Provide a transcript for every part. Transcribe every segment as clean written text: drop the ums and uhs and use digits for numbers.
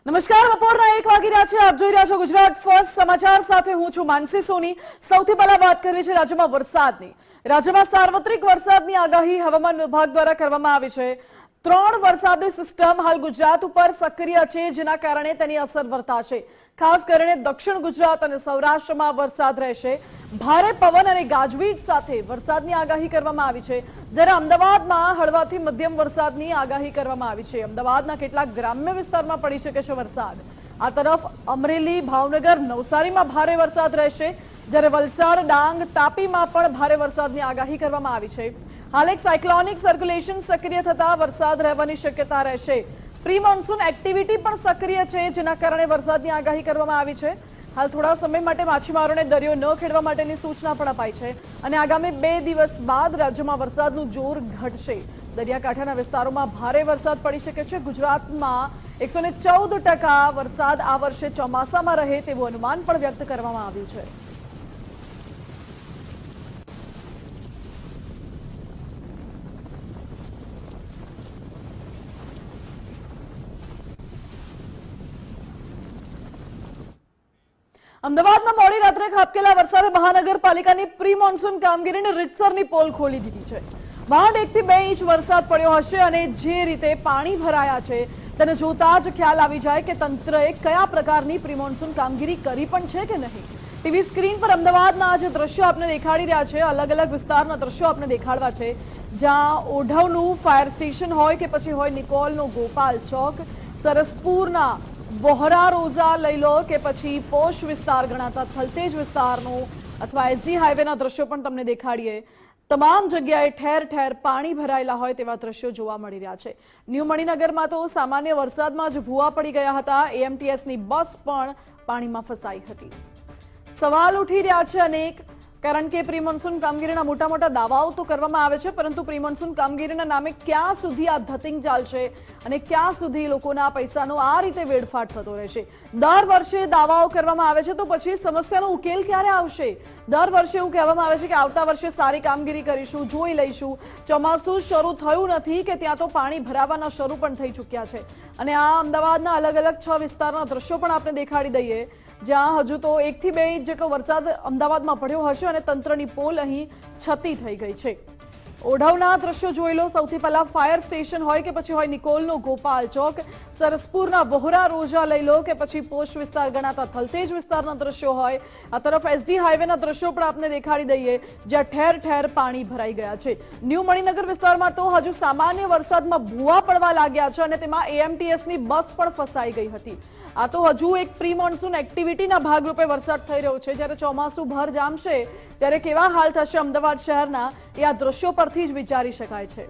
નમસ્કાર, બપોરના 1 વાગી રહ્યા છે. આપ જોઈ રહ્યા છો ગુજરાત ફર્સ્ટ સમાચાર સાથે હું છું માનસી સોની. સૌથી પહેલા વાત કરવી છે રાજ્યમાં વરસાદની. રાજ્યમાં સાર્વત્રિક વરસાદની આગાહી હવામાન વિભાગ દ્વારા કરવામાં આવી છે. 3 વરસાદી સિસ્ટમ હાલ ગુજરાત ઉપર સક્રિય છે, જેના કારણે તેની અસર વર્તાશે. ખાસ કરીને દક્ષિણ ગુજરાત અને સૌરાષ્ટ્રમાં વરસાદ રહેશે. ભારે પવન અને ગાજવીજ સાથે વરસાદની આગાહી કરવામાં આવી છે, જ્યારે અમદાવાદમાં હળવાથી મધ્યમ વરસાદની આગાહી કરવામાં આવી છે. અમદાવાદના કેટલાક ગ્રામ્ય વિસ્તારમાં પડી શકે છે વરસાદ. આ તરફ અમરેલી, ભાવનગર, નવસારીમાં ભારે વરસાદ રહેશે, જ્યારે વલસાડ, ડાંગ, તાપીમાં પણ ભારે વરસાદની આગાહી કરવામાં આવી છે. હાલ એક સાયક્લોનિક સર્ક્યુલેશન સક્રિય થતા વરસાદ રહેવાની શક્યતા રહેશે. પ્રી મોન્સૂન એક્ટિવિટી પણ સક્રિય છે, જેના કારણે વરસાદની આગાહી કરવામાં આવી છે. હાલ થોડા સમય માટે માછીમારોને દરિયો ન ખેડવા માટેની સૂચના પણ અપાઈ છે અને આગામી 2 દિવસ બાદ રાજ્યમાં વરસાદનું જોર ઘટશે. દરિયાકાંઠાના વિસ્તારોમાં ભારે વરસાદ પડી શકે છે. ગુજરાતમાં 114% વરસાદ આ વર્ષે ચોમાસામાં રહે તેવું અનુમાન પણ વ્યક્ત કરવામાં આવ્યું છે. અમદાવાદમાં મોડી રાત્રે ખાબકેલા વરસાદે મહાનગરપાલિકાની પ્રી મોન્સૂન કામગીરીની રીતસરની પોલ ખોલી દીધી છે. માંડ 1 થી 2 ઇંચ વરસાદ પડ્યો હશે અને જે રીતે પાણી ભરાયા છે તેને જોતા જ ખ્યાલ આવી જાય કે તંત્રએ કયા પ્રકારની પ્રી મોન્સૂન કામગીરી કરી પણ છે કે નહીં. ટીવી સ્ક્રીન પર અમદાવાદના જે દ્રશ્યો આપણે દેખાડી રહ્યા છે, અલગ અલગ વિસ્તારના દ્રશ્યો આપણે દેખાડવા છે, જ્યાં ઓઢવનું ફાયર સ્ટેશન હોય કે પછી હોય નિકોલનો ગોપાલ ચોક, સરસપુરના વોહરા રોઝા લઈ લો કે પછી પોશ વિસ્તાર ગણાતા થલતેજ વિસ્તારનો અથવા એસજી હાઈવેના દ્રશ્યો પણ તમને દેખાડીએ. તમામ જગ્યાએ ઠેર ઠેર પાણી ભરાયેલા હોય તેવા દ્રશ્યો જોવા મળી રહ્યા છે. ન્યૂ મણિનગરમાં તો સામાન્ય વરસાદમાં જ ભૂવા પડી ગયા હતા. એએમટીએસની બસ પણ પાણીમાં ફસાઈ હતી. સવાલ ઉઠી રહ્યા છે અનેક, કારણ કે પ્રી મોન્સૂન કામગીરીના મોટા મોટા દાવાઓ તો કરવામાં આવે છે, પરંતુ પ્રી મોન્સૂન કામગીરીના નામે ક્યાં સુધી આ ધતિંગ ચાલશે અને ક્યાં સુધી લોકોના પૈસાનો આ રીતે વેડફાટ થતો રહેશે. દર વર્ષે દાવાઓ કરવામાં આવે છે, તો પછી સમસ્યાનો ઉકેલ ક્યારે આવશે? દર વર્ષે એવું કહેવામાં આવે છે કે આવતા વર્ષે સારી કામગીરી કરીશું, જોઈ લઈશું. ચોમાસું શરૂ થયું નથી કે ત્યાં તો પાણી ભરાવાના શરૂ પણ થઈ ચૂક્યા છે. અને આ અમદાવાદના અલગ અલગ 6 વિસ્તારના દ્રશ્યો પણ આપણે દેખાડી દઈએ, જ્યાં હજુ તો 1 થી 2 ઇંચ જેટલો વરસાદ અમદાવાદમાં પડ્યો હશે અને તંત્રની પોલ અહીં છતી થઈ ગઈ છે. ઓઢવના દ્રશ્યો જોઈ લો. સૌથી પહેલા ફાયર સ્ટેશન હોય કે પછી હોય નિકોલનો ગોપાલ ચોક, સરસપુરના વોહરા રોઝા લઈ લો કે પછી પોશ વિસ્તાર ગણાતા થલતેજ વિસ્તારના દ્રશ્યો હોય. આ તરફ એસજી હાઈવેના દ્રશ્યો પણ આપને દેખાડી દઈએ, જ્યાં ઠેર ઠેર પાણી ભરાઈ ગયા છે. ન્યૂ મણિનગર વિસ્તારમાં તો હજુ સામાન્ય વરસાદમાં ભૂવા પડવા લાગ્યા છે અને તેમાં એએમટીએસની બસ પણ ફસાઈ ગઈ હતી. આ તો હજુ એક પ્રી મોન્સૂન એક્ટિવિટીના ભાગરૂપે વરસાદ થઈ રહ્યો છે. જ્યારે ચોમાસું ભર જામશે ત્યારે કેવા હાલ થશે અમદાવાદ શહેરના, એ આ દ્રશ્યો પરથી જ વિચારી શકાય છે.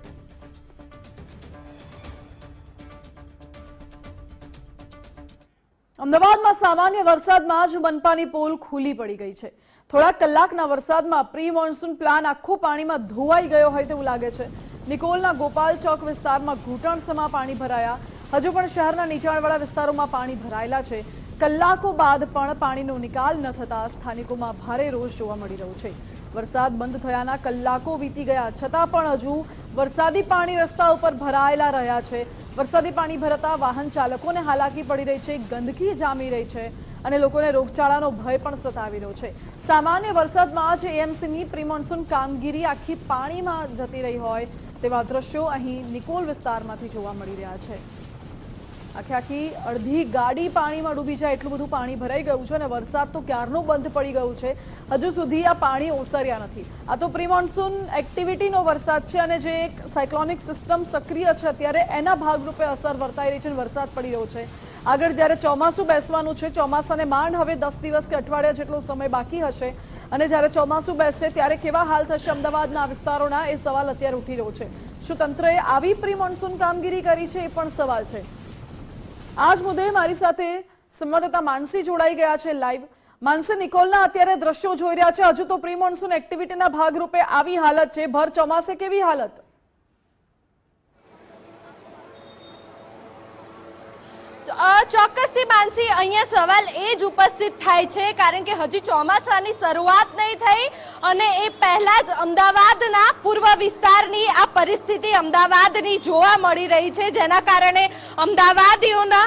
અમદાવાદમાં સામાન્ય વરસાદમાં જ મનપાની પોલ ખુલ્લી પડી ગઈ છે. થોડા કલાકના વરસાદમાં પ્રી મોન્સૂન પ્લાન આખો પાણીમાં ધોવાઈ ગયો હોય તેવું લાગે છે. નિકોલના ગોપાલ ચોક વિસ્તારમાં ઘૂંટણસમા પાણી ભરાયા. હજુ પણ શહેરના નીચાણવાળા વિસ્તારોમાં પાણી ભરાયેલા છે. કલાકો બાદ પણ પાણીનો નિકાલ ન થતા સ્થાનિકોમાં ભારે રોષ જોવા મળી રહ્યો છે. વરસાદ બંધ થયાના કલાકો વીતી ગયા છતાં પણ હજુ વરસાદી પાણી રસ્તા ઉપર ભરાયેલા રહ્યા છે. વરસાદી પાણી ભરાતા વાહન ચાલકોને હાલાકી પડી રહી છે, ગંદકી જામી રહી છે અને લોકોને રોગચાળાનો ભય પણ સતાવી રહ્યો છે. સામાન્ય વરસાદમાં જ એએમસીની પ્રી મોન્સૂન કામગીરી આખી પાણીમાં જતી રહી હોય તેવા દ્રશ્યો અહીં નિકોલ વિસ્તારમાંથી જોવા મળી રહ્યા છે. આખી અડધી ગાડી પાણીમાં ડૂબી જાય એટલું બધું પાણી ભરાઈ ગયું છે અને વરસાદ તો ક્યારનું બંધ પડી ગયું છે. હજુ સુધી આ પાણી ઓસર્યા નથી. આ તો પ્રી મોન્સૂન એક્ટિવિટીનો વરસાદ છે અને જે એક સાયક્લોનિક સિસ્ટમ સક્રિય છે અત્યારે એના ભાગરૂપે અસર વર્તાઈ રહી છે અને વરસાદ પડી રહ્યો છે. આગળ જ્યારે ચોમાસું બેસવાનું છે, ચોમાસાને માંડ હવે 10 દિવસ કે અઠવાડિયા જેટલો સમય બાકી હશે અને જ્યારે ચોમાસું બેસશે ત્યારે કેવા હાલ થશે અમદાવાદના વિસ્તારોના, એ સવાલ અત્યારે ઉઠી રહ્યો છે. શું તંત્રએ આવી પ્રી મોન્સૂન કામગીરી કરી છે, એ પણ સવાલ છે. આજ મુદ્દે મારી સાથે સંવાદદાતા માનસી જોડાઈ ગયા છે લાઈવ. માનસી, નિકોલના અત્યારે દ્રશ્યો જોઈ રહ્યા છે. હજુ તો પ્રી મોન્સૂન એક્ટિવિટીના ભાગરૂપે આવી હાલત છે, ભર ચોમાસે કેવી હાલત? ચોક્કસથી માનસી, અહીંયા સવાલ એ જ ઉપસ્થિત થાય છે કારણ કે હજી ચોમાસાની શરૂઆત નહીં થઈ અને એ પહેલા જ અમદાવાદના પૂર્વ વિસ્તારની આ પરિસ્થિતિ અમદાવાદની જોવા મળી રહી છે, જેના કારણે અમદાવાદીઓના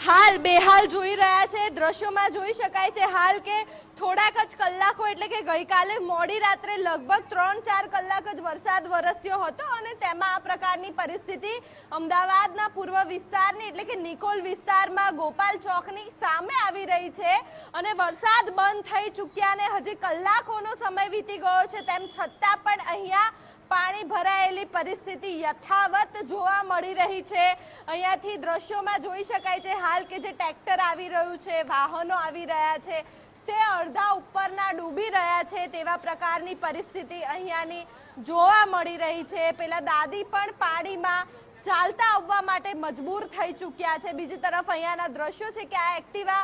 હાલ બેહાલ જોઈ રહ્યા છે. દ્રશ્યોમાં જોઈ શકાય છે હાલ કે થોડાક જ કલાકો એટલે કે ગઈકાલે મોડી રાત્રે લગભગ 3-4 કલાક જ વરસાદ વરસ્યો હતો અને તેમાં આ પ્રકારની પરિસ્થિતિ અમદાવાદના પૂર્વ વિસ્તારની એટલે કે નિકોલ વિસ્તારમાં ગોપાલ ચોકની સામે આવી રહી છે. અને વરસાદ બંધ થઈ ચૂક્યાને હજી કલાકોનો સમય વીતી ગયો છે તેમ છતાં પણ અહીંયા પાણી ભરાયેલી પરિસ્થિતિ યથાવત જોવા મળી રહી છે. અહીંયાથી દ્રશ્યોમાં જોઈ શકાય છે હાલ કે જે ટ્રેક્ટર આવી રહ્યું છે, વાહનો આવી રહ્યા છે તે અડધા ઉપરના ડૂબી રહ્યા છે તેવા પ્રકારની પરિસ્થિતિ અહીંયાની જોવા મળી રહી છે. પેલા દાદી પણ પાણીમાં ચાલતા આવવા માટે મજબૂર થઈ ચૂક્યા છે. બીજી તરફ અહીંયાના દ્રશ્યો છે કે આ એક્ટિવા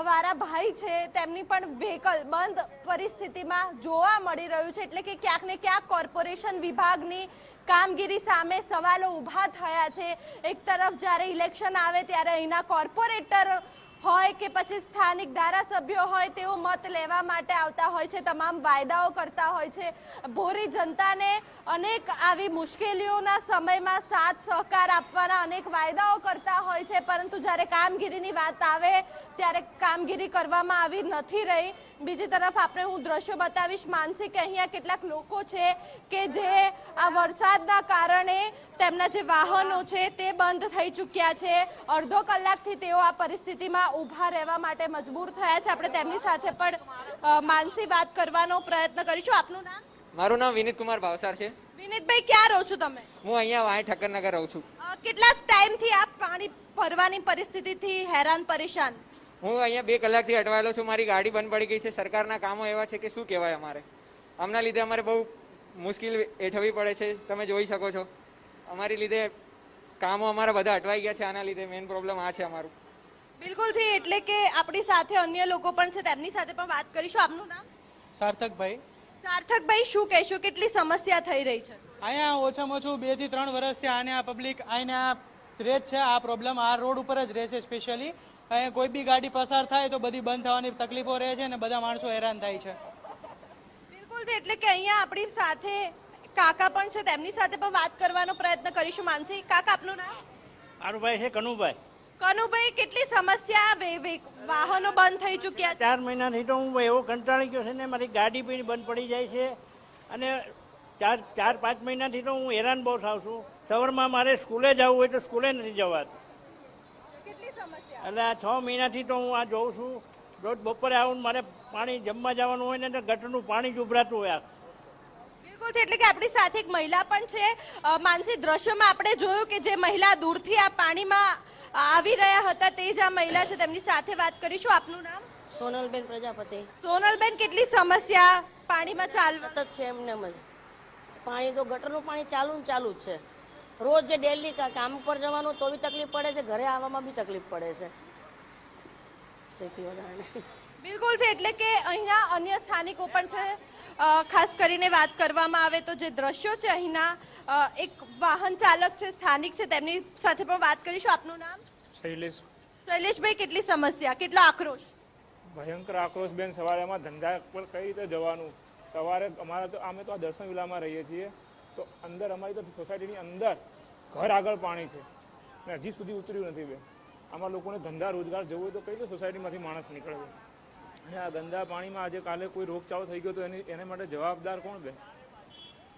વાળા ભાઈ છે તેમની પણ વ્હીકલ બંધ પરિસ્થિતિમાં જોવા મળી રહ્યું છે. એટલે કે ક્યાંક ને ક્યાંક કોર્પોરેશન વિભાગની કામગીરી સામે સવાલો ઊભા થયા છે. એક તરફ જ્યારે ઇલેક્શન આવે ત્યારે અહીંના કોર્પોરેટર હોય કે પછી સ્થાનિક ધારાસભ્યો હોય તેઓ મત લેવા માટે આવતા હોય છે, તમામ વાયદાઓ કરતા હોય છે, ભોરી જનતાને અનેક આવી મુશ્કેલીઓના સમયમાં સાથ સહકાર આપવાના અનેક વાયદાઓ કરતા હોય છે, પરંતુ જ્યારે કામગીરીની વાત આવે ત્યારે કામગીરી કરવામાં આવી નથી રહી. બીજી તરફ આપણે હું દ્રશ્યો બતાવીશ માનસી કે અહીંયા કેટલાક લોકો છે કે જે આ વરસાદના કારણે તેમના જે વાહનો છે તે બંધ થઈ ચૂક્યા છે. અડધો કલાકથી તેઓ આ પરિસ્થિતિમાં ઊભા રહેવા માટે મજબૂર થયા છે. આપણે તેમની સાથે પણ માનસી વાત કરવાનો પ્રયત્ન કરીશું. આપનું નામ? મારું નામ વિનીત કુમાર ભાવસાર છે. વિનીતભાઈ, ક્યાં રહો છો તમે? હું અહીંયા વાહી ઠક્કરનગર રહું છું. કેટલા ટાઈમથી આપ પાણી ભરવાની પરિસ્થિતિથી હેરાન પરેશાન? હું અહીંયા 2 કલાકથી અટવાયેલો છું. મારી ગાડી બંધ પડી ગઈ છે. સરકારના કામો એવા છે કે શું કહેવાય. અમારે આમના લીધે અમારે બહુ મુશ્કેલ વેઠવી પડે છે. તમે જોઈ શકો છો અમારી લીધે કામો અમારા બધા અટવાઈ ગયા છે. આના લીધે મેઇન પ્રોબ્લેમ આ છે અમારું. બિલકુલથી. એટલે કે આપણી સાથે અન્ય લોકો પણ છે, તેમની સાથે પણ વાત કરીશું. આપનું નામ? સાર્થકભાઈ. સાર્થકભાઈ, શું કહેશો, કેટલી સમસ્યા થઈ રહી છે? અહીંયા ઓછામાં ઓછું 2 થી 3 વર્ષથી આને આ પબ્લિક આને આ રહે છે. આ પ્રોબ્લેમ આ રોડ ઉપર જ રહે છે સ્પેશિયલી. અહીંયા કોઈ બી ગાડી પસાર થાય તો બધી બંધ થવાની તકલીફો રહે છે અને બધા માણસો હેરાન થાય છે. બિલકુલ. એટલે કે અહીંયા આપણી સાથે કાકા પણ છે, તેમની સાથે પણ વાત કરવાનો પ્રયત્ન કરીશું. માનસી કાકા, આપનું નામ? મારું ભાઈ છે કનુભાઈ. કનુભાઈ, કેટલી સમસ્યા, વાહનો બંધ થઈ ચૂક્યા છે? 4 મહિનાથી તો હું એવો કંટાળી ગયો છે ને મારી ગાડી પણ બંધ પડી જાય છે અને 4-5 મહિનાથી તો હું હેરાન બહુ થાઉં છું. સવારમાં મારે સ્કૂલે જવું હોય તો સ્કૂલે નથી જવાતું. કેટલી સમસ્યા? એટલે આ 6 મહિનાથી તો હું આ જોઉં છું. રોજ બપોરે આવું મારે પાણી જમવા જવાનું હોય ને તો ગટરનું પાણી જ ઉભરાતું હોય. બિલકુલ. એટલે કે આપણી સાથે એક મહિલા પણ છે. માનસી, દ્રશ્યોમાં આપણે જોયું કે જે મહિલા દૂરથી આ પાણીમાં આવી રહ્યા હતા તે જ આ મહિલા છે, તેમની સાથે વાત કરીશું. આપનું નામ? સોનલબેન પ્રજાપતિ. સોનલબેન, કેટલી સમસ્યા પાણીમાં ચાલવા? સતત છે એમને એમ જ પાણી તો ગટરનું પાણી ચાલુ ને ચાલુ જ છે. રોજ જે ડેલી કામ પર જવાનું તો બી તકલીફ પડે છે, ઘરે આવવામાં બી તકલીફ પડે છે. સ્થિતિ વધારે. બિલકુલ. એટલે કે અહીંના અન્ય સ્થાનિકો પણ છે. ખાસ કરીને વાત કરવામાં આવે તો જે દ્રશ્યો છે અહીંના, એક વાહન ચાલક છે, સ્થાનિક છે, તેમની સાથે પણ વાત કરીશું. આપનું નામ? શૈલેષ. શૈલેષભાઈ, કેટલી સમસ્યા, કેટલો આક્રોશ? ભયંકર આક્રોશ બેન. સવારે અમારા ધંધા પર કઈ રીતે જવાનું? સવારે અમારા તો અમે તો આ દર્શન વિલામાં રહીએ છીએ તો અંદર અમારી તો સોસાયટીની અંદર ઘર આગળ પાણી છે ને હજી સુધી ઉતર્યું નથી બેન. આમાં લોકોને ધંધા રોજગાર જવું હોય તો કઈ રીતે સોસાયટીમાંથી માણસ નીકળે? અને આ ગંદા પાણીમાં આજે કાલે કોઈ રોગચાળો થઈ ગયો તો એને માટે જવાબદાર કોણ બેન?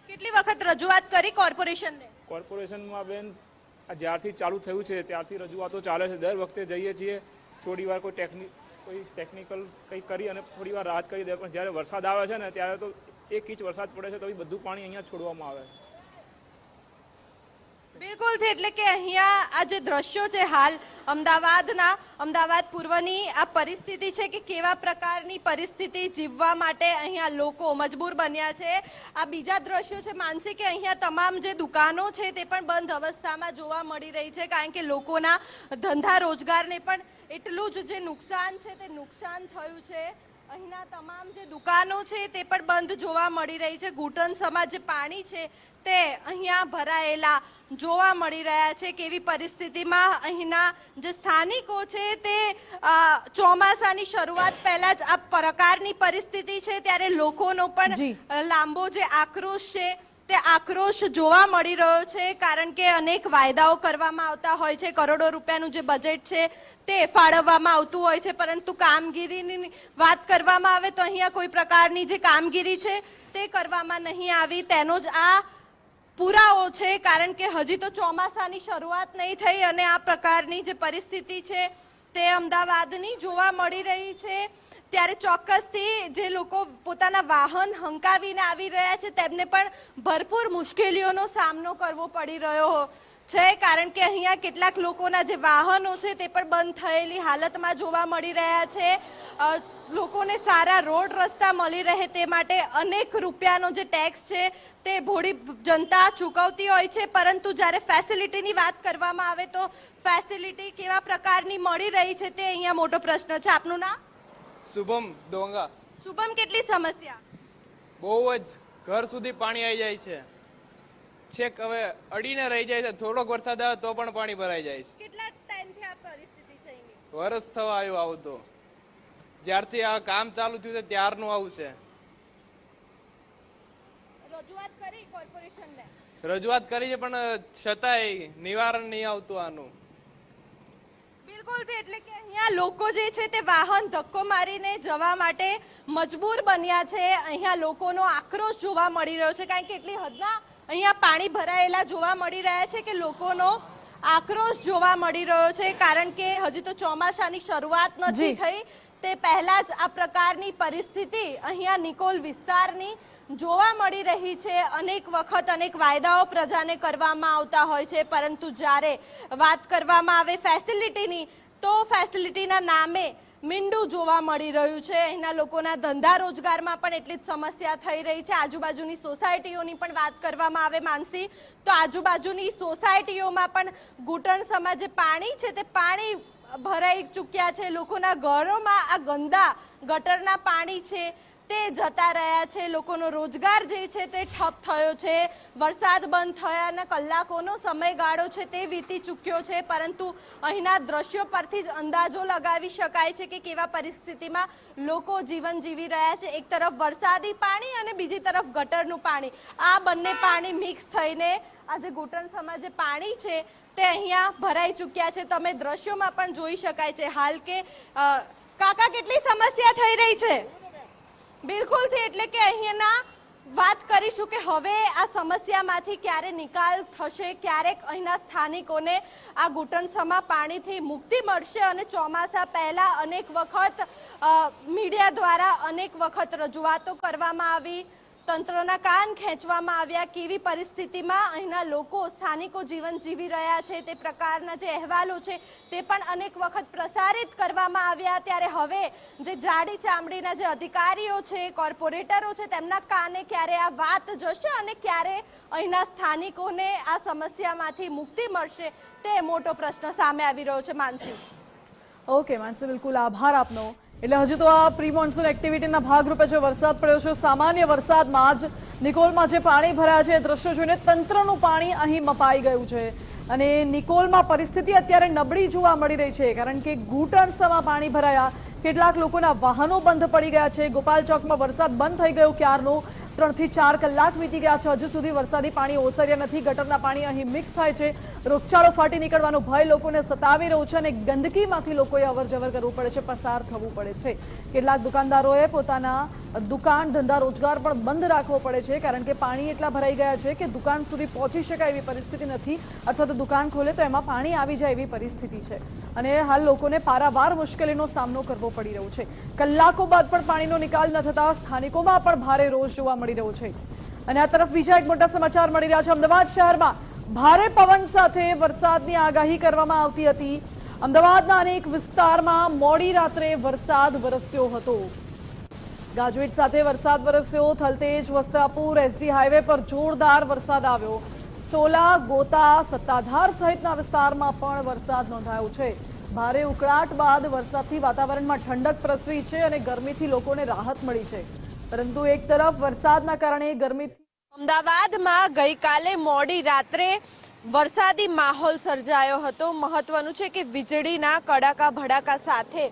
કેટલી વખત રજૂઆત કરી કોર્પોરેશનને? કોર્પોરેશનમાં બેન આ જ્યારથી ચાલુ થયું છે ત્યારથી રજૂઆતો ચાલે છે. દર વખતે જઈએ છીએ, થોડી વાર કોઈ ટેકનિકલ કંઈ કરી અને થોડી વાર રાહત કરી દે, પણ જ્યારે વરસાદ આવે છે ને ત્યારે તો 1 ઇંચ વરસાદ પડે છે તો બધું પાણી અહીંયા છોડવામાં આવે છે. બિલકુલ. એટલે કે અહીંયા આ જે દ્રશ્યો છે હાલ અમદાવાદ પૂર્વની આ પરિસ્થિતિ છે કે કેવા પ્રકારની પરિસ્થિતિ જીવવા માટે અહીંયા લોકો મજબૂર બન્યા છે. આ બીજા દ્રશ્યો છે માનસી કે અહીંયા તમામ જે દુકાનો છે તે પણ બંધ અવસ્થામાં જોવા મળી રહી છે, કારણ કે લોકોના ધંધા રોજગારને પણ એટલું જ જે નુકસાન છે તે નુકસાન થયું છે. અહીંના તમામ જે દુકાનો છે તે પણ બંધ જોવા મળી રહી છે. ઘૂંટણ સમા જે પાણી છે તે અહીંયા ભરાયેલા જોવા મળી રહ્યા છે. કેવી પરિસ્થિતિમાં અહીંના જે સ્થાનિકો છે તે ચોમાસાની શરૂઆત પહેલા જ આ પ્રકારની પરિસ્થિતિ છે ત્યારે લોકોનો પણ લાંબો જે આક્રોશ છે તે આક્રોશ જોવા મળી રહ્યો છે, કારણ કે અનેક વાયદાઓ કરવામાં આવતા હોય છે, કરોડો રૂપિયાનું જે બજેટ છે તે ફાળવવામાં આવતું હોય છે, પરંતુ કામગીરીની વાત કરવામાં આવે તો અહીંયા કોઈ પ્રકારની જે કામગીરી છે તે કરવામાં નહીં આવી. તેનો જ આ પુરાવો છે, કારણ કે હજી તો ચોમાસાની શરૂઆત નહીં થઈ અને આ પ્રકારની જે પરિસ્થિતિ છે તે અમદાવાદની જોવા મળી રહી છે. ત્યારે ચોક્કસથી જે લોકો પોતાના વાહન હંકાવીને આવી રહ્યા છે તેમને પણ ભરપૂર મુશ્કેલીઓનો સામનો કરવો પડી રહ્યો છે, કારણ કે અહીંયા કેટલાક લોકોના જે વાહનો છે તે પણ બંધ થયેલી હાલતમાં જોવા મળી રહ્યા છે. લોકોને સારા રોડ રસ્તા મળી રહે તે માટે અનેક રૂપિયાનો જે ટેક્સ છે તે ભોળી જનતા ચૂકવતી હોય છે, પરંતુ જ્યારે ફેસિલિટીની વાત કરવામાં આવે તો ફેસિલિટી કેવા પ્રકારની મળી રહી છે તે અહીંયા મોટો પ્રશ્ન છે. આપનું નામ? શુભમ ડોંગા. શુભમ, કેટલી સમસ્યા? બહુ જ ઘર સુધી પાણી આવી જાય છે, છેક હવે અડીને રહી જાય છે. થોડોક વરસાદ આવે તો પણ પાણી ભરાઈ જાય છે. કેટલા ટાઈમથી આ પરિસ્થિતિ છે અહીંની? વરસ થવા આવ્યું આવું તો, જ્યારથી આ કામ ચાલુ થયું છે ત્યારનું આવું છે. રજૂઆત કરી કોર્પોરેશનને? રજૂઆત કરી છે પણ છતાંય નિવારણ નહીં આવતું આનું. બિલકુલ. એટલે કે અહીંયા લોકો જે છે તે વાહન ધક્કો મારીને જવા માટે મજબૂર બન્યા છે. અહીંયા લોકોનો આક્રોશ જોવા મળી રહ્યો છે, કારણ કે એટલી હદના અહીંયા પાણી ભરાયેલા જોવા મળી રહ્યા છે કે લોકોનો આક્રોશ જોવા મળી રહ્યો છે, કારણ કે હજી તો ચોમાસાની શરૂઆત નથી થઈ તે પહેલા જ આ પ્રકારની પરિસ્થિતિ અહીંયા નિકોલ વિસ્તારની જોવા મળી રહી છે. અનેક વખત અનેક વાયદાઓ પ્રજાને કરવામાં આવતા હોય છે, પરંતુ જ્યારે વાત કરવામાં આવે ફેસિલિટીની તો ફેસિલિટીના નામે મીંડું જોવા મળી રહ્યું છે. અહીંના લોકોના ધંધા રોજગારમાં પણ એટલી જ સમસ્યા થઈ રહી છે. આજુબાજુની સોસાયટીઓની પણ વાત કરવામાં આવે માનસી, તો આજુબાજુની સોસાયટીઓમાં પણ ઘૂંટણસમાં જે પાણી છે તે પાણી ભરાઈ ચૂક્યા છે. લોકોના ઘરોમાં આ ગંદા ગટરના પાણી છે તે જતા રહ્યા છે. લોકોનો રોજગાર જે છે તે ઠપ થયો છે. વરસાદ બંધ થયાના કલાકોનો સમયગાળો છે તે વીતી ચૂક્યો છે, પરંતુ અહીંના દ્રશ્યો પરથી જ અંદાજો લગાવી શકાય છે કે કેવા પરિસ્થિતિમાં લોકો જીવન જીવી રહ્યા છે. એક તરફ વરસાદી પાણી અને બીજી તરફ ગટરનું પાણી, આ બંને પાણી મિક્સ થઈને આ જે ઘૂંટણસમાં જે પાણી છે તે અહીંયા ભરાઈ ચૂક્યા છે. તમે દ્રશ્યોમાં પણ જોઈ શકાય છે હાલ કે કાકા કેટલી સમસ્યા થઈ રહી છે. બિલકુલથી. એટલે કે અહીંયાના વાત કરીશું કે હવે આ સમસ્યામાંથી ક્યારે નિકાલ થશે, ક્યારેક અહીંના સ્થાનિકોને આ ઘૂંટણસમાં પાણીથી મુક્તિ મળશે. અને ચોમાસા પહેલા અનેક વખત મીડિયા દ્વારા અનેક વખત રજૂઆતો કરવામાં આવી, તંત્રના કાન ખેંચવામાં આવ્યા. કેવી પરિસ્થિતિમાં અહીંના લોકો સ્થાનિકો જીવન જીવી રહ્યા છે તે પ્રકારના જે અહેવાલો છે તે પણ અનેક વખત પ્રસારિત કરવામાં આવ્યા. ત્યારે હવે જે જાડી ચામડીના જે અધિકારીઓ છે, કોર્પોરેટરો છે, તેમના કાને ક્યારે આ વાત જશે અને ક્યારે અહીંના સ્થાનિકોને આ સમસ્યામાંથી મુક્તિ મળશે તે મોટો પ્રશ્ન સામે આવી રહ્યો છે. માનસી. ઓકે માનસી, બિલકુલ આભાર આપનો. એટલે હજી તો આ પ્રી મોન્સૂન એક્ટિવિટીના ભાગરૂપે જે વરસાદ પડ્યો છે, સામાન્ય વરસાદમાં જ નિકોલમાં જે પાણી ભરાયા છે એ દ્રશ્યો જોઈને તંત્રનું પાણી અહીં મપાઈ ગયું છે. અને નિકોલમાં પરિસ્થિતિ અત્યારે નબળી જોવા મળી રહી છે, કારણ કે ઘૂંટણસમાં પાણી ભરાયા, કેટલાક લોકોના વાહનો બંધ પડી ગયા છે. ગોપાલ ચોકમાં વરસાદ બંધ થઈ ગયો ક્યારનો, 3 થી 4 કલાક વીતી ગયા છે, હજુ સુધી વરસાદી પાણી ઓસર્યા નથી. ગટરના પાણી અહીં મિક્સ થાય છે. રોગચાળો ફાટી નીકળવાનો ભય લોકોને સતાવી રહ્યો છે અને ગંદકીમાંથી લોકોએ અવરજવર કરવું પડે છે, પસાર થવું પડે છે. કેટલાક દુકાનદારોએ પોતાના દુકાન ધંધા રોજગાર પણ બંધ રાખવો પડે છે, કારણ કે પાણી એટલા ભરાઈ ગયા છે કે દુકાન સુધી પહોંચી શકાય એવી પરિસ્થિતિ નથી, અથવા તો દુકાન ખોલે તો એમાં પાણી આવી જાય એવી પરિસ્થિતિ છે. અને હાલ લોકોને પારાવાર મુશ્કેલીનો સામનો કરવો પડી રહ્યો છે. કલાકો બાદ પણ પાણીનો નિકાલ ન થતા સ્થાનિકોમાં પણ ભારે રોષ જોવા મળી રહ્યો છે. અને આ તરફ બીજા એક મોટા સમાચાર મળી રહ્યા છે. અમદાવાદ શહેરમાં ભારે પવન સાથે વરસાદની આગાહી કરવામાં આવતી હતી. અમદાવાદના અનેક વિસ્તારમાં મોડી રાત્રે વરસાદ વરસ્યો હતો. ગાજવીજ સાથે વરસાદ વરસ્યો. થલતેજ, વસ્ત્રાપુર, એસજી હાઈવે પર જોરદાર વરસાદ આવ્યો. સોલા, ગોતા, સત્તાધાર સહિતના વિસ્તારમાં પણ વરસાદ નોંધાયો છે. ભારે ઉકળાટ બાદ વરસાદથી વાતાવરણમાં ઠંડક પ્રસરી છે અને ગરમીથી લોકોને રાહત મળી છે. પરંતુ એક તરફ વરસાદના કારણે ગરમીથી અમદાવાદમાં ગઈકાલે મોડી રાત્રે વરસાદી માહોલ સર્જાયો હતો. મહત્વનું છે કે વીજળીના કડાકા ભડાકા સાથે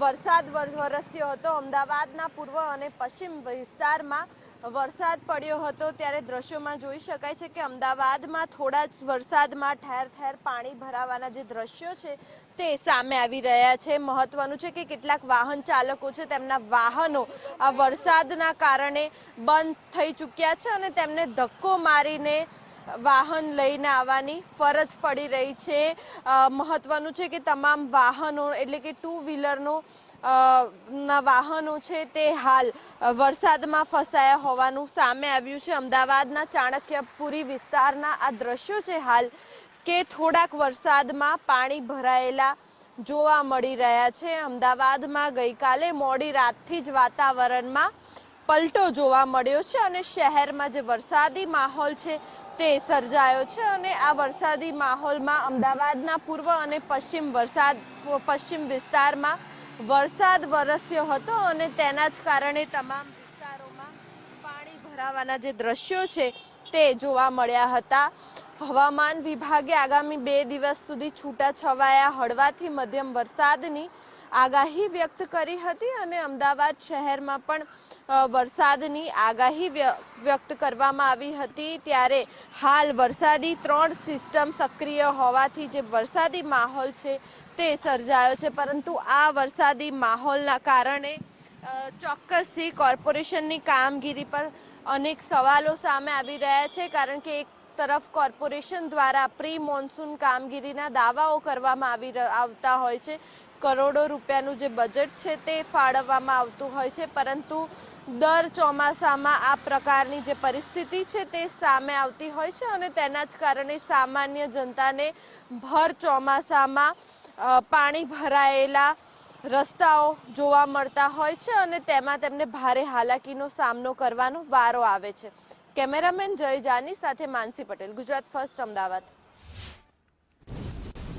વરસાદ વરસ્યો હતો. અમદાવાદના પૂર્વ અને પશ્ચિમ વિસ્તારમાં વરસાદ પડ્યો હતો ત્યારે દ્રશ્યોમાં જોઈ શકાય છે કે અમદાવાદમાં થોડા જ વરસાદમાં ઠેર ઠેર પાણી ભરાવાના જે દ્રશ્યો છે તે સામે આવી રહ્યા છે। મહત્વનું છે કે કેટલાક વાહન ચાલકો છે તેમના વાહનો આ વરસાદના કારણે બંધ થઈ ચૂક્યા છે અને તેમને ધક્કો મારીને વાહન લઈને આવવાની ફરજ પડી રહી છે। મહત્વનું છે કે તમામ વાહનો એટલે કે ટુ વ્હીલરનો ના વાહનો છે તે હાલ વરસાદમાં ફસાયા હોવાનું સામે આવ્યું છે। અમદાવાદના ચાણક્યપુરી વિસ્તારના આ દ્રશ્યો છે હાલ કે થોડાક વરસાદમાં પાણી ભરાયેલા જોવા મળી રહ્યા છે। અમદાવાદમાં ગઈકાલે મોડી રાતથી જ વાતાવરણમાં પલટો જોવા મળ્યો છે અને શહેરમાં જે વરસાદી માહોલ છે તે સર્જાયો છે અને આ વરસાદી માહોલમાં અમદાવાદના પૂર્વ અને પશ્ચિમ વિસ્તારમાં વરસાદ વરસ્યો હતો અને તેના જ કારણે તમામ વિસ્તારોમાં પાણી ભરાવાના જે દ્રશ્યો છે તે જોવા મળ્યા હતા। હવામાન વિભાગે આગામી 2 દિવસ સુધી છૂટાછવાયા હળવાથી મધ્યમ વરસાદની આગાહી વ્યક્ત કરી હતી અને અમદાવાદ શહેરમાં પણ વરસાદની આગાહી વ્યક્ત કરવામાં આવી હતી। ત્યારે હાલ વરસાદી 3 સિસ્ટમ સક્રિય હોવાથી જે વરસાદી માહોલ છે તે સર્જાયો છે, પરંતુ આ વરસાદી માહોલના કારણે ચોક્કસથી કોર્પોરેશનની કામગીરી પર અનેક સવાલો સામે આવી રહ્યા છે, કારણ કે એક તરફ કોર્પોરેશન દ્વારા પ્રી મોન્સૂન કામગીરીના દાવાઓ કરવામાં આવતા હોય છે, કરોડો રૂપિયાનું જે બજેટ છે તે ફાળવવામાં આવતું હોય છે, પરંતુ દર ચોમાસામાં આ પ્રકારની જે પરિસ્થિતિ છે તે સામે આવતી હોય છે અને તેના જ કારણે સામાન્ય જનતાને ભર ચોમાસામાં પાણી ભરાયેલા રસ્તાઓ જોવા મળતા હોય છે અને તેમાં તેમને ભારે હાલાકીનો સામનો કરવાનો વારો આવે છે। કેમેરામેન જય જાની સાથે માનસી પટેલ, ગુજરાત ફર્સ્ટ, અમદાવાદ।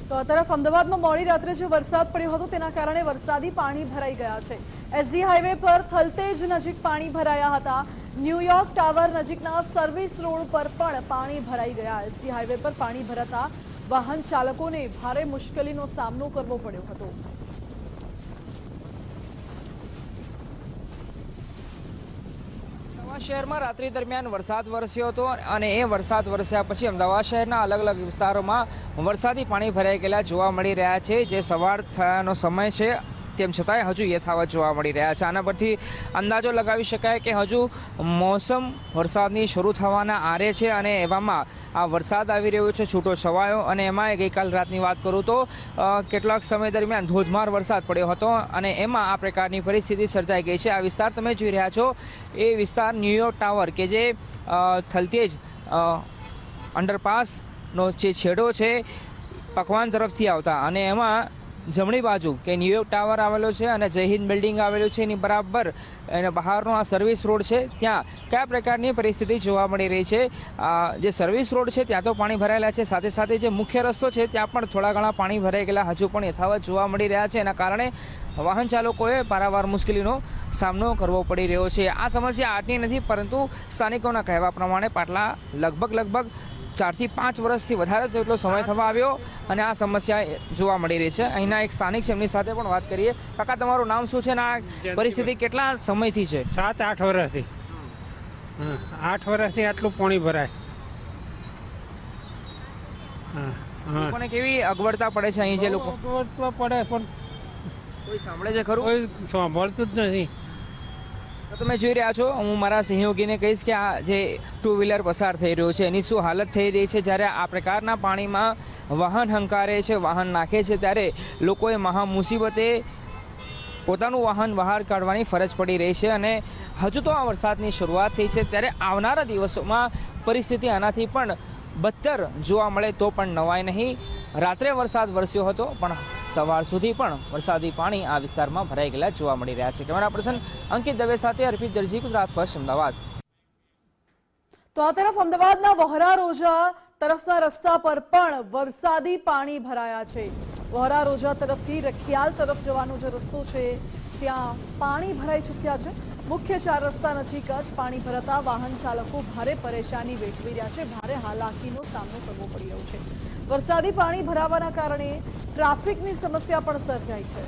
તો આ તરફ અમદાવાદમાં મોડી રાત્રે જે વરસાદ પડ્યો હતો તેના કારણે વરસાદી પાણી ભરાઈ ગયા છે। એસજી હાઈવે પર થલતેજ નજીક પાણી ભરાયા હતા। ન્યુયોર્ક ટાવર નજીકના સર્વિસ રોડ પર પણ પાણી ભરાઈ ગયા। એસજી હાઈવે પર પાણી ભરાતા વાહન ચાલકોને ભારે મુશ્કેલીનો સામનો કરવો પડ્યો હતો। શહેરમાં રાત્રિ દરમિયાન વરસાદ વરસ્યો હતો અને એ વરસાદ વરસ્યા પછી અમદાવાદ શહેરના અલગ અલગ વિસ્તારોમાં વરસાદી પાણી ભરાઈ ગયેલા જોવા મળી રહ્યા છે। જે સવાર થયાનો સમય છે તેમ છતાંય હજુ યથાવત જોવા મળી રહ્યા છે। આના પરથી અંદાજો લગાવી શકાય કે હજુ મોસમ વરસાદની શરૂ થવાના આરે છે અને એવામાં આ વરસાદ આવી રહ્યો છે છૂટો છવાયો, અને એમાં ગઈકાલ રાતની વાત કરું તો કેટલાક સમય દરમિયાન ધોધમાર વરસાદ પડ્યો હતો અને એમાં આ પ્રકારની પરિસ્થિતિ સર્જાઈ ગઈ છે। આ વિસ્તાર તમે જોઈ રહ્યા છો એ વિસ્તાર ન્યુયોર્ક ટાવર કે જે થલતેજ અંડરપાસનો જે છેડો છે પકવાન તરફથી આવતા, અને એમાં જમણી બાજુ કે ન્યુયોર્ક ટાવર આવેલો છે અને જય હિન્દ બિલ્ડિંગ આવેલું છે, એની બરાબર એને બહારનો આ સર્વિસ રોડ છે ત્યાં કયા પ્રકારની પરિસ્થિતિ જોવા મળી રહી છે। જે સર્વિસ રોડ છે ત્યાં તો પાણી ભરાયેલા છે, સાથે સાથે જે મુખ્ય રસ્તો છે ત્યાં પણ થોડા ઘણા પાણી ભરાઈ ગયેલા હજુ પણ યથાવત જોવા મળી રહ્યા છે। એના કારણે વાહન ચાલકોએ પારાવાર મુશ્કેલીનો સામનો કરવો પડી રહ્યો છે। આ સમસ્યા આજની નથી, પરંતુ સ્થાનિકોના કહેવા પ્રમાણે પાટલા લગભગ 4 થી 5 વર્ષથી વધારે જેટલો સમય થવા આવ્યો અને આ સમસ્યા જોવા મળી રહી છે। અહીંના એક સ્થાનિક છે, એમની સાથે પણ વાત કરીએ। કાકા, તમારું નામ શું છે અને આ પરિસ્થિતિ કેટલા સમયથી છે? 7-8 વર્ષથી। 8 વર્ષથી આટલું પાણી ભરાય। લોકોને કેવી અગવડતા પડે છે અહીં? જે લોકો અગવડતા પડે પણ કોઈ સાંભળે છે ખરું? કોઈ સાંભળતું જ નથી। તમે જોઈ રહ્યા છો, હું મારા સહયોગીને કહીશ કે આ જે ટુ વ્હીલર પસાર થઈ રહ્યો છે એની શું હાલત થઈ રહી છે। જ્યારે આ પ્રકારના પાણીમાં વાહન હંકારે છે, વાહન નાખે છે, ત્યારે લોકોએ મહા મુસીબતે પોતાનું વાહન બહાર કાઢવાની ફરજ પડી રહી છે અને હજુ તો આ વરસાદની શરૂઆત થઈ છે, ત્યારે આવનારા દિવસોમાં પરિસ્થિતિ આનાથી પણ બદતર જોવા મળે તો પણ નવાય નહીં। રાત્રે વરસાદ વરસ્યો હતો પણ સવાર સુધી પણ વરસાદી પાણી આ વિસ્તારમાં ભરાઈ ગયેલા જોવા મળી રહ્યા છે। કેમેરા પર્સન અંકિત દવે સાથે અર્પિત દરજી, ગુજરાત ફર્સ્ટ, અમદાવાદ। તો આ તરફ અમદાવાદના વહોરા રોજા તરફના રસ્તા પર પણ વરસાદી પાણી ભરાયા છે। વહોરા રોજા તરફથી રખિયાલ તરફ જવાનો જે રસ્તો છે ત્યાં પાણી ભરાઈ ચૂક્યા છે। મુખ્ય 4 રસ્તા નજીક જ પાણી ભરાતા વાહન ચાલકો ભારે પરેશાની વેઠવી રહ્યા છે, ભારે હાલાકીનો સામનો કરવો પડી રહ્યો છે। વરસાદી પાણી ભરાવાના કારણે ટ્રાફિકની સમસ્યા પણ સર્જાઈ છે।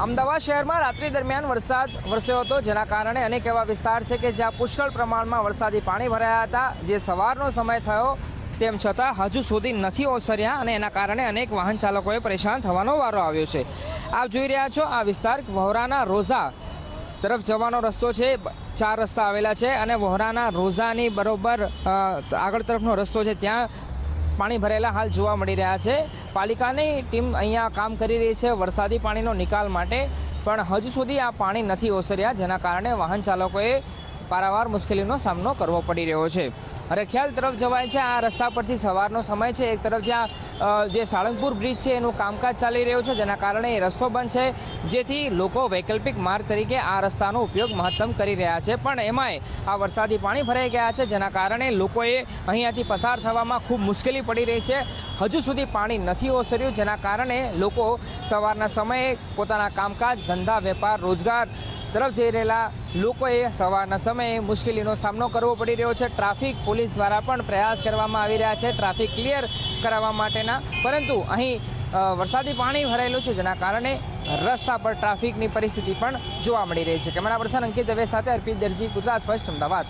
અમદાવાદ શહેરમાં રાત્રિ દરમિયાન વરસાદ વરસ્યો હતો, જેના કારણે અનેક એવા વિસ્તાર છે કે જ્યાં પુષ્કળ પ્રમાણમાં વરસાદી પાણી ભરાયા હતા, જે સવારનો સમય થયો તેમ છતાં હજુ સુધી નથી ઓસર્યા અને એના કારણે અનેક વાહન ચાલકોએ પરેશાન થવાનો વારો આવ્યો છે. આપ જોઈ રહ્યા છો આ વિસ્તાર વહોરાના રોઝા તરફ જવાનો રસ્તો છે. 4 રસ્તા આવેલા છે અને વહોરાના રોઝાની બરોબર આગળ તરફનો રસ્તો છે, ત્યાં પાણી ભરેલા હાલ જોવા મળી રહ્યા છે. પાલિકાની ટીમ અહીંયા કામ કરી રહી છે વરસાદી પાણીનો નિકાલ માટે, પણ હજુ સુધી આ પાણી નથી ઓસર્યા, જેના કારણે વાહન ચાલકોએ પારાવાર મુશ્કેલીનો સામનો કરવો પડી રહ્યો છે. રખિયાલ તરફ જવાય છે. આ રસ્તા પરથી સવારનો સમય છે. એક તરફ જ્યાં જે સાળંગપુર બ્રિજ છે એનું કામકાજ ચાલી રહ્યું છે, જેના કારણે એ રસ્તો બંધ છે, જેથી લોકો વૈકલ્પિક માર્ગ તરીકે આ રસ્તાનો ઉપયોગ મહત્તમ કરી રહ્યા છે. પણ એમાંય આ વરસાદી પાણી ભરાઈ ગયા છે, જેના કારણે લોકોએ અહીંયાથી પસાર થવામાં ખૂબ મુશ્કેલી પડી રહી છે. હજુ સુધી પાણી નથી ઓસર્યું, જેના કારણે લોકો સવારના સમયે પોતાના કામકાજ, ધંધા, વેપાર, રોજગાર તરફ જઈ રહેલા લોકોએ સવારના સમયે મુશ્કેલીનો સામનો કરવો પડી રહ્યો છે. ટ્રાફિક પોલીસ દ્વારા પણ પ્રયાસ કરવામાં આવી રહ્યા છે ટ્રાફિક ક્લિયર કરાવવા માટેના, પરંતુ અહીં વરસાદી પાણી ભરાયેલું છે, જેના કારણે રસ્તા પર ટ્રાફિકની પરિસ્થિતિ પણ જોવા મળી રહી છે. કેમેરા પર્સન અંકિત દવે સાથે અર્પિત દરજી, ગુજરાત ફર્સ્ટ, અમદાવાદ.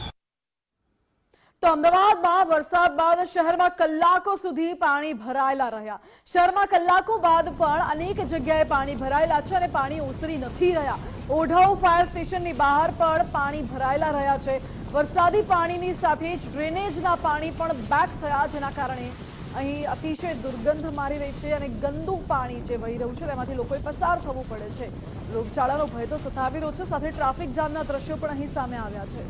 તો અમદાવાદમાં વરસાદ બાદ શહેરમાં કલાકો સુધી પાણી ભરાયેલા રહ્યા. શહેરમાં કલાકો બાદ પણ અનેક જગ્યાએ પાણી ભરાયેલા છે અને પાણી ઓસરી નથી રહ્યા. ઓઢવ ફાયર સ્ટેશનની બહાર પણ પાણી ભરાયેલા રહ્યા છે. વરસાદી પાણીની સાથે જ ડ્રેનેજના પાણી પણ બેક થયા, જેના કારણે અહીં અતિશય દુર્ગંધ મારી રહી છે અને ગંદુ પાણી જે વહી રહ્યું છે તેમાંથી લોકોએ પસાર થવું પડે છે. રોગચાળાનો ભય તો સતાવી રહ્યો છે, સાથે ટ્રાફિક જામના દ્રશ્યો પણ અહીં સામે આવ્યા છે.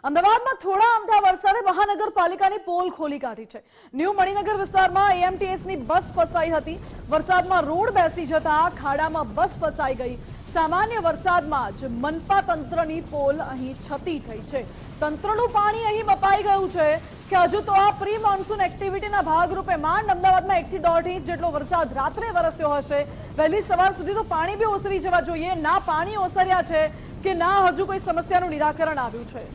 અમદાવાદમાં થોડા અમથા વરસાદે મહાનગરપાલિકાની પોલ ખોલી કાઢી છે. ન્યૂ મણિનગર વિસ્તારમાં એએમટીએસની બસ ફસાઈ હતી. વરસાદમાં રોડ બેસી જતા ખાડામાં બસ ફસાઈ ગઈ. સામાન્ય વરસાદમાં જ મનપા તંત્રની પોલ અહીં છતી થઈ છે. તંત્રનું પાણી અહીં મપાઈ ગયું છે કે હજુ તો આ પ્રી મોન્સૂન એક્ટિવિટીના ભાગરૂપે માંડ અમદાવાદમાં 1 થી 1.5 ઇંચ જેટલો વરસાદ રાત્રે વરસ્યો હશે. વહેલી સવાર સુધી તો પાણી બી ઓસરી જવા જોઈએ. ના પાણી ઓસર્યા છે કે ના હજુ કોઈ સમસ્યાનું નિરાકરણ આવ્યું છે.